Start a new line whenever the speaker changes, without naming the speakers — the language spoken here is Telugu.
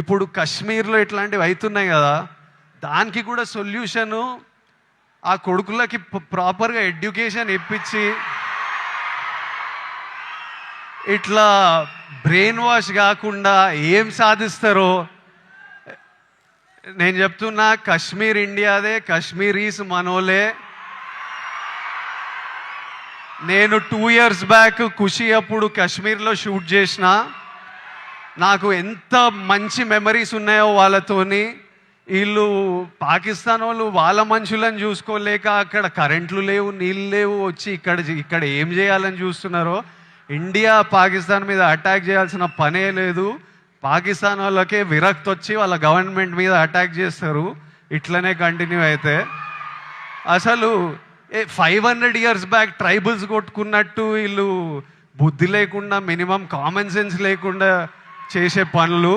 ఇప్పుడు కశ్మీర్లో ఇట్లాంటివి అవుతున్నాయి కదా, దానికి కూడా సొల్యూషను ఆ కొడుకులకి ప్రాపర్గా ఎడ్యుకేషన్ ఇప్పించి ఇట్లా బ్రెయిన్ వాష్ కాకుండా ఏం సాధిస్తారో నేను చెప్తున్నా. కశ్మీర్ ఇండియాదే, కశ్మీరీస్ మనోలే. నేను 2 years బ్యాక్ ఖుషి అప్పుడు కాశ్మీర్లో షూట్ చేసిన. నాకు ఎంత మంచి మెమరీస్ ఉన్నాయో వాళ్ళతోని. వీళ్ళు పాకిస్తాన్ వాళ్ళు వాళ్ళ మనుషులను చూసుకోలేక అక్కడ కరెంట్లు లేవు, నీళ్ళు లేవు, వచ్చి ఇక్కడ ఏం చేయాలని చూస్తున్నారో. ఇండియా పాకిస్తాన్ మీద అటాక్ చేయాల్సిన పనే లేదు. పాకిస్తాన్ వాళ్ళకే విరక్తి వచ్చి వాళ్ళ గవర్నమెంట్ మీద అటాక్ చేస్తారు. ఇట్లనే కంటిన్యూ అయితే అసలు 500 years బ్యాక్ ట్రైబల్స్ కొట్టుకున్నట్టు వీళ్ళు బుద్ధి లేకుండా, మినిమం కామన్ సెన్స్ లేకుండా చేసే పనులు.